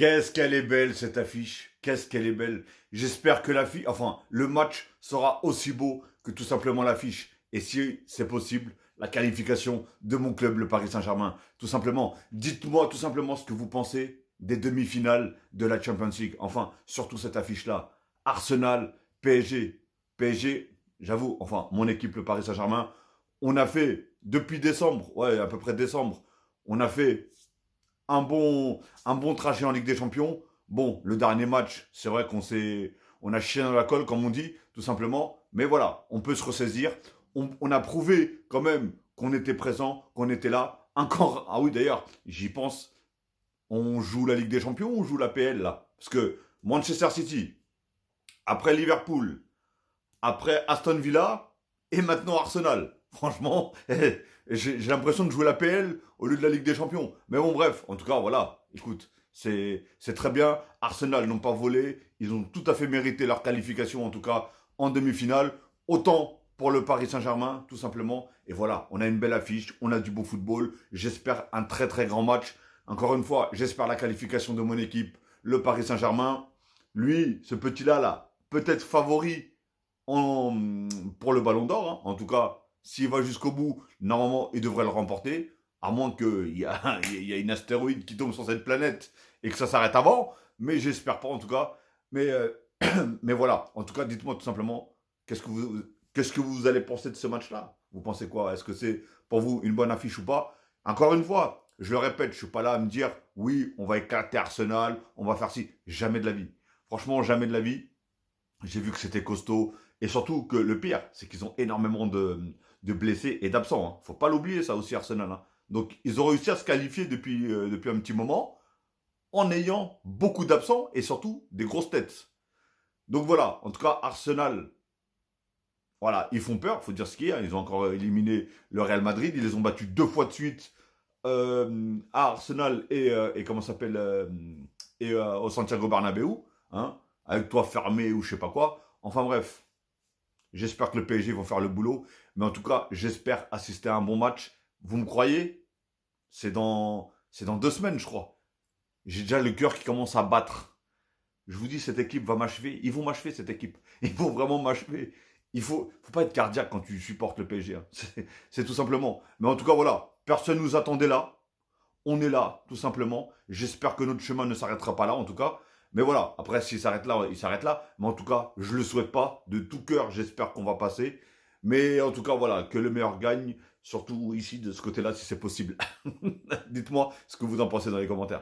Qu'est-ce qu'elle est belle cette affiche. Qu'est-ce qu'elle est belle. J'espère que le match sera aussi beau que tout simplement l'affiche. Et si c'est possible, la qualification de mon club, le Paris Saint-Germain. Tout simplement, dites-moi tout simplement ce que vous pensez des demi-finales de la Champions League. Enfin, surtout cette affiche-là. Arsenal, PSG. PSG, j'avoue, enfin, mon équipe, le Paris Saint-Germain, on a fait, depuis décembre, ouais, à peu près décembre, on a fait un bon trajet en Ligue des Champions. Bon, le dernier match, c'est vrai on a chié dans la colle, comme on dit, tout simplement. Mais voilà, on peut se ressaisir. On a prouvé quand même qu'on était présent, qu'on était là. Encore, ah oui, d'ailleurs, j'y pense. On joue la Ligue des Champions ou on joue la PL là? Parce que Manchester City, après Liverpool, après Aston Villa et maintenant Arsenal. Franchement, j'ai l'impression de jouer la PL au lieu de la Ligue des Champions. Mais bon, bref, en tout cas, voilà. Écoute, c'est très bien. Arsenal n'ont pas volé. Ils ont tout à fait mérité leur qualification, en tout cas en demi-finale. Autant pour le Paris Saint-Germain, tout simplement. Et voilà, on a une belle affiche, on a du beau football. J'espère un très très grand match. Encore une fois, j'espère la qualification de mon équipe, le Paris Saint-Germain. Lui, ce petit-là, là, peut-être favori pour le Ballon d'Or. Hein. En tout cas, s'il va jusqu'au bout, normalement, il devrait le remporter. À moins qu'il il y a une astéroïde qui tombe sur cette planète et que ça s'arrête avant. Mais j'espère pas, en tout cas. Mais, mais voilà. En tout cas, dites-moi tout simplement, qu'est-ce que vous, qu'est-ce que vous allez penser de ce match-là? Vous pensez quoi? Est-ce que c'est pour vous une bonne affiche ou pas? Encore une fois, je le répète, je suis pas là à me dire, oui, on va éclater Arsenal, on va faire ci. Jamais de la vie. Franchement, jamais de la vie. J'ai vu que c'était costaud. Et surtout que le pire, c'est qu'ils ont énormément de blessés et d'absents. Hein. Faut pas l'oublier, ça aussi, Arsenal. Hein. Donc, ils ont réussi à se qualifier depuis un petit moment en ayant beaucoup d'absents et surtout des grosses têtes. Donc voilà, en tout cas, Arsenal, voilà, ils font peur, faut dire ce qu'il y a. Ils ont encore éliminé le Real Madrid. Ils les ont battus 2 fois de suite à Arsenal et comment ça s'appelle au Santiago Bernabéu, hein, avec toit fermé ou je sais pas quoi. Enfin bref, j'espère que le PSG vont faire le boulot. Mais en tout cas, j'espère assister à un bon match. Vous me croyez? C'est dans 2 semaines, je crois. J'ai déjà le cœur qui commence à battre. Je vous dis, cette équipe va m'achever. Ils vont m'achever, cette équipe. Ils vont vraiment m'achever. Faut pas être cardiaque quand tu supportes le PSG. Hein. C'est tout simplement. Mais en tout cas, voilà. Personne nous attendait là. On est là, tout simplement. J'espère que notre chemin ne s'arrêtera pas là, en tout cas. Mais voilà, après, s'il s'arrête là, il s'arrête là. Mais en tout cas, je le souhaite pas. De tout cœur, j'espère qu'on va passer. Mais en tout cas, voilà, que le meilleur gagne. Surtout ici, de ce côté-là, si c'est possible. Dites-moi ce que vous en pensez dans les commentaires.